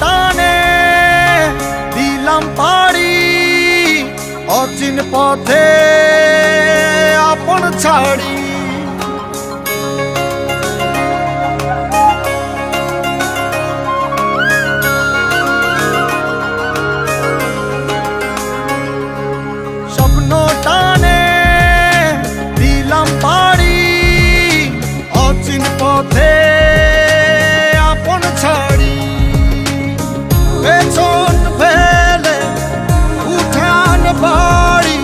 টানে দিলাম পাড়ি অচিন পথে আপন ছাড়ি। স্বপ্ন টানে দিলাম পাড়ি অচিন পথে আপন ছাড়ি। পেছন ফেলে উঠান বাড়ি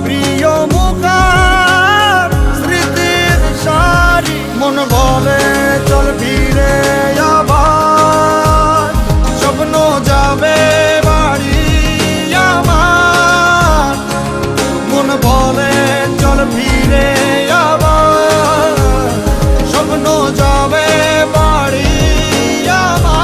প্রিয় মুখার স্মৃতির সারি। মন বলে চল ফিরে আবার স্বপ্ন যাবে বাড়ি আমার। মন বলে চল ফিরে আবার স্বপ্ন যাবে বাড়ি আমার।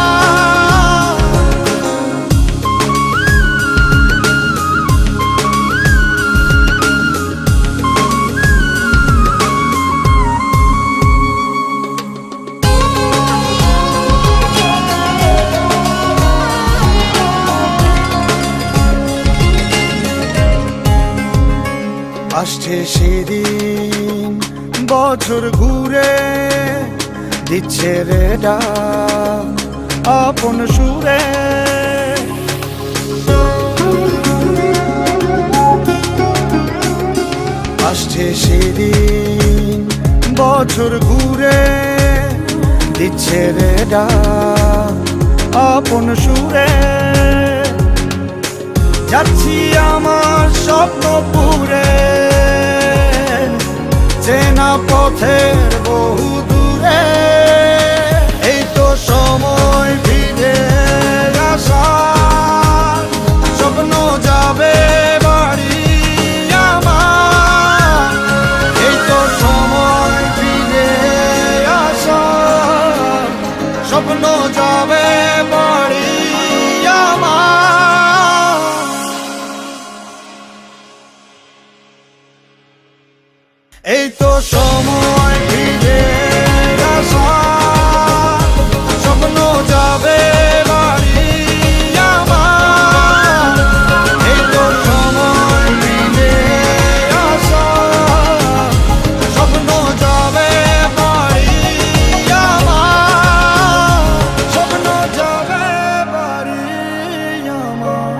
আসছে সেদিন বছর ঘুরে দিচ্ছে রে ডাক আপন সুরে। আসছে সেদিন বছর ঘুরে দিচ্ছে রে ডাক আপন সুরে। যাচ্ছি আমার স্বপ্ন পুরে চেনা পথের বহু দূরে। এই তো সময় ফিরে আসার স্বপ্ন যাবে বাড়ি আমার। এই তো সময় ফিরে আসার স্বপ্ন যাবে বাড়ি আমার। এই তো সময় ফিরে আসার স্বপ্ন যাবে বাড়ি আমার। এই তো সময় ফিরে আসার স্বপ্ন যাবে বাড়ি আমার। স্বপ্ন যাবে বাড়ি আমার।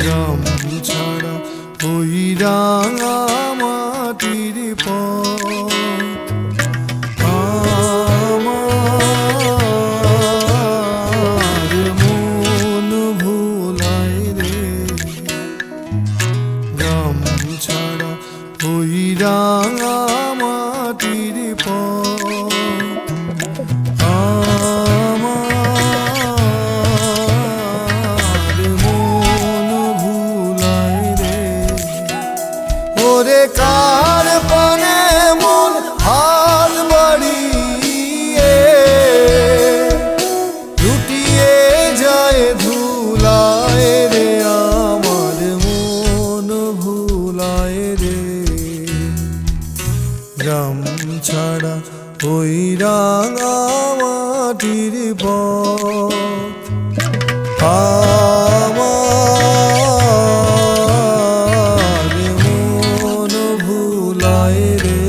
গ্রাম ছাড়া ওই রাঙা মাটির পথ আমার মন ভোলায় রে। গ্রাম ছাড়া ওই রাঙা মাটির পথ আমার মন ভুলায় রে। ওরে কার পানে মন হাত বাড়িয়ে লুটিয়ে যায় ধুলায় রে। আমার মন ভুলায় রে। গ্রাম ছাড়া ওই রাঙা মাটির পথ আমার মন ভুলায় রে।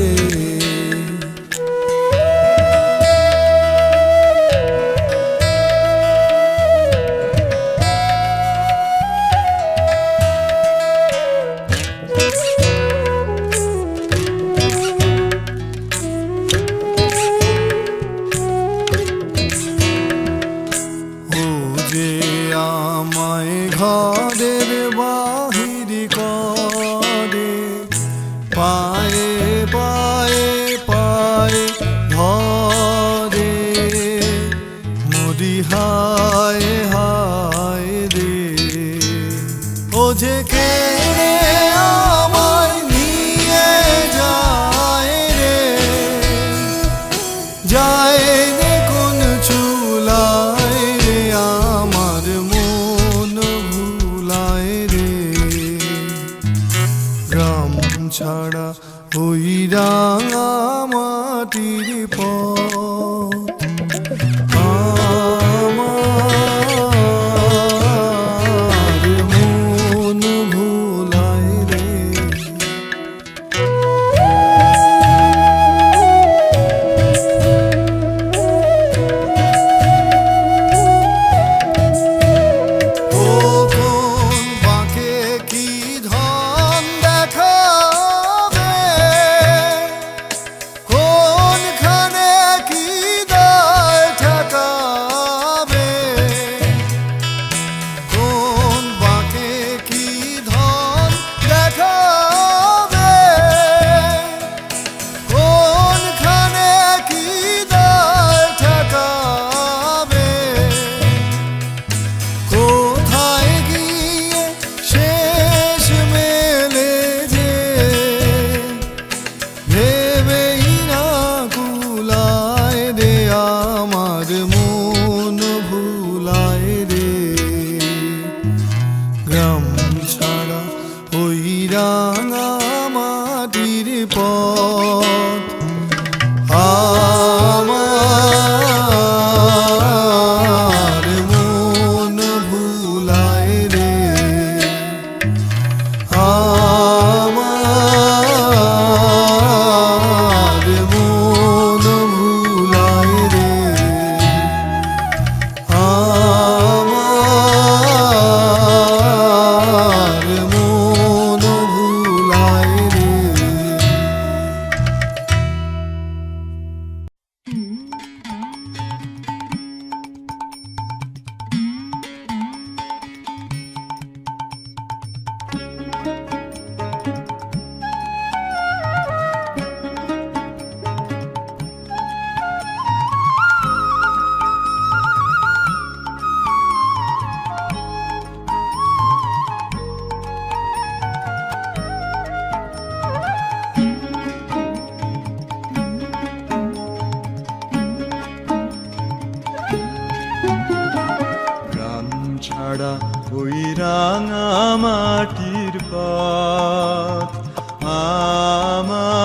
ও ওই রাঙা মাটির পথ আমার মন ভুলায় রে। ও কোন বাঁকে কি ধন দেখাবে, কোনখানে কি দায় ঠেকাবে, কোন বাঁকে কি ধন দেখাবে, কোনখানে কি দায় ঠেকাবে, কোথায় গিয়ে শেষ মেলে যে ভেবেই না কুলায় রে, আমার মন ভুলায় রে। গ্রাম ছাড়া ওই রাঙা মাটির পথ আমার মন ভুলায় রে, আমার মন ভুলায় রে, আমার মন ভুলায় রে। গ্রাম ছাড়া ওই রাঙা মাটির পথ আমার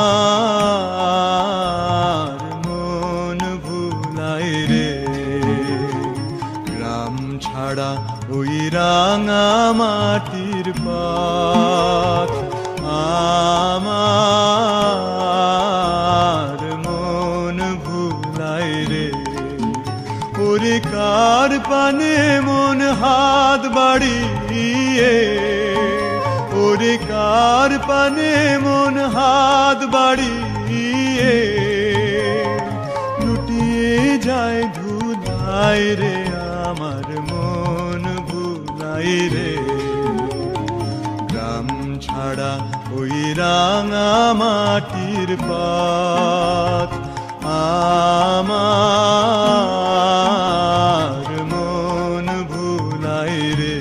মন ভুলায় রে। গ্রাম ছাড়া ওই রাঙা মাটির পথ আমার মন ভুলায় রে। ওরে কার পানে মন হাত বাড়িয়ে, ওরে কার পানে মন হাত বাড়িয়ে লুটিয়ে যায় ধুলাই রে, আমার মন ভুলাই রে। গ্রাম ছাড়া ওই রাঙা মাটির পথ আমার মন ভুলাই রে।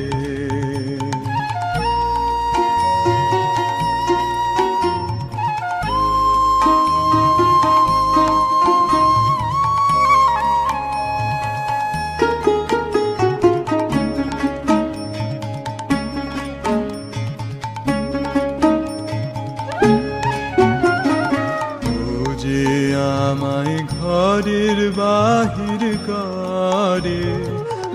আমায় ঘরের বাহির করে,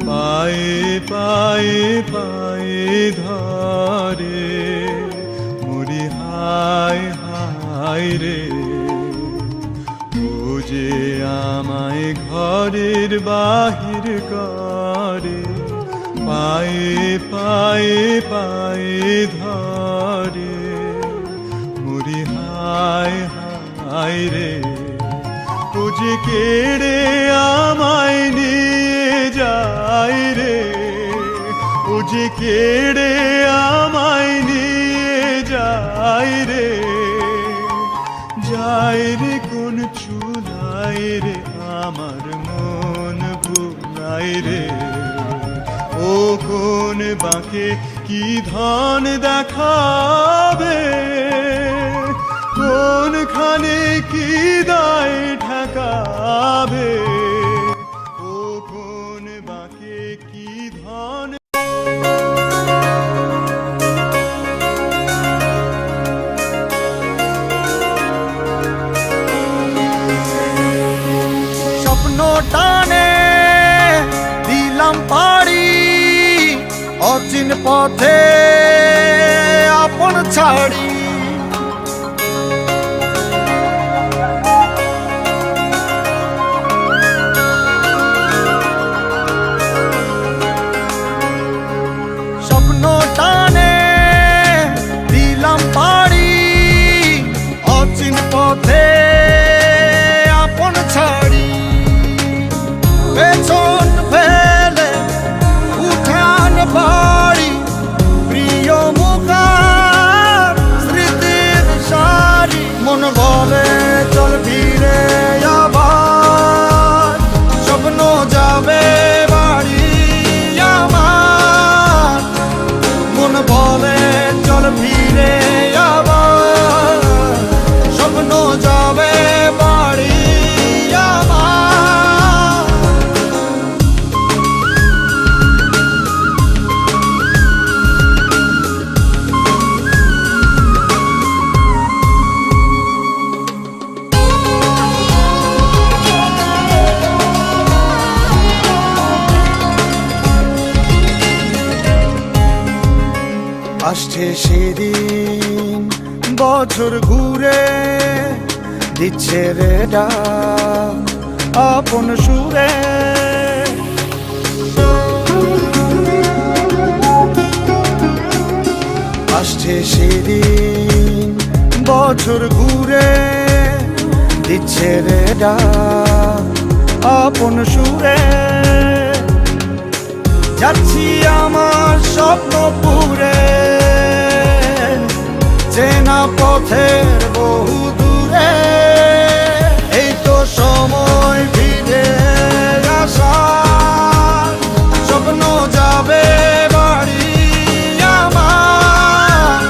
পায়ে পায়ে পায়ে ধরে, মুড়ি হায় হায় রে। ও যে আমায় ঘরের বাহির করে, পায়ে পায়ে পায়ে ধরে, মুড়ি হায় হায় রে। ও যে কেড়ে আমায় নিয়ে যায় রে, ও যে কেড়ে আমায় নিয়ে যায় রে, যায় রে কোন চুলায় রে, আমার মন ভুলায় রে। ও কোন বাঁকে কি ধন দেখাবে, কোনখানে কি দায় ঠেকাবে, ও কোন বাঁকে কি ধন। স্বপ্ন টানে দিলাম পাড়ি অচিন পথে আপন ছাড়ি। স্বপ্ন টানে দিলাম পাড়ি অচিন পথে আপন ছাড়ি। পেছন ফেলে উঠান বাড়ি প্রিয় মুখার স্মৃতির সারি। মন বলে চল ফিরে আবার স্বপ্ন যাবে বাড়ি আমার। মন বলে চল ফিরে আবার স্বপ্ন যাবে বাড়ি আমার। আসছে সেদিন বছর ঘুরে দিচ্ছে রে ডাক আপন সুরে। আসছে সেদিন বছর ঘুরে দিচ্ছে রে ডাক আপন সুরে। যাচ্ছি আমার স্বপ্ন পুরে চেনা পথের বহু দূরে। এই তো সময় ফিরে আসার স্বপ্ন যাবে বাড়ি আমার।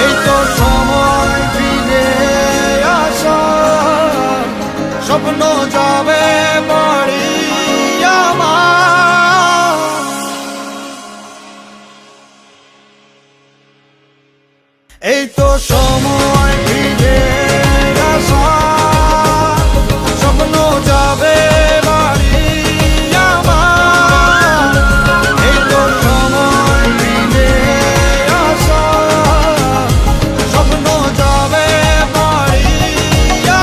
এই তো সময় ফিরে আসার স্বপ্ন যাবে বাড়ি আমার। এই তো সময় ফিরে আসার স্বপ্ন যাবে বাড়ি আমার। এই তো সময় ফিরে আসার স্বপ্ন যাবে বাড়ি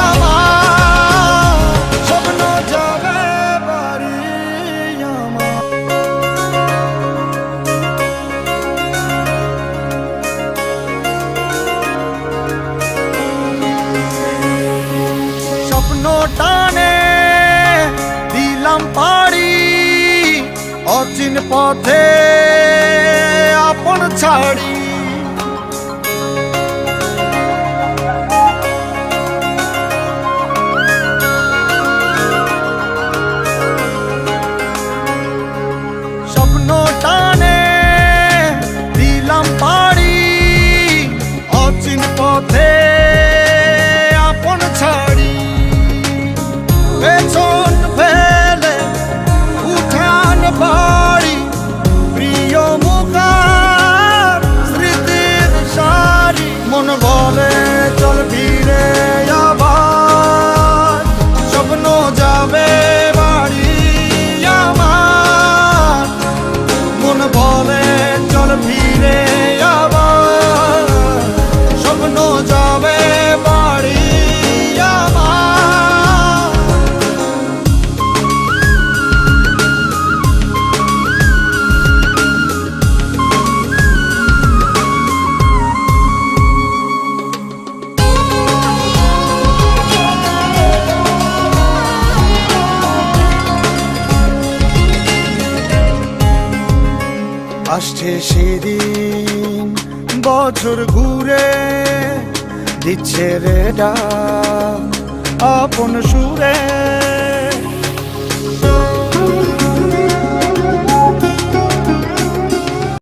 আমার। স্বপ্ন যাবে বাড়ি আমার। স্বপ্ন টানে দিলাম পাড়ি অচিন পথে আপন ছাড়ি। স্বপ্ন টানে দিলাম পাড়ি অচিন পথে আপন ছাড়ি। পেছন ফেলে উঠান বাড়ি প্রিয় মুখার স্মৃতির সারি। মন বলে চল ফিরে আবার স্বপ্ন যাবে বাড়ি আমার। মন বলে চল ফিরে আবার স্বপ্ন যাবে বাড়ি আমার। আসছে সেদিন বছর ঘুরে দিচ্ছে রে ডাক আপন সুরে।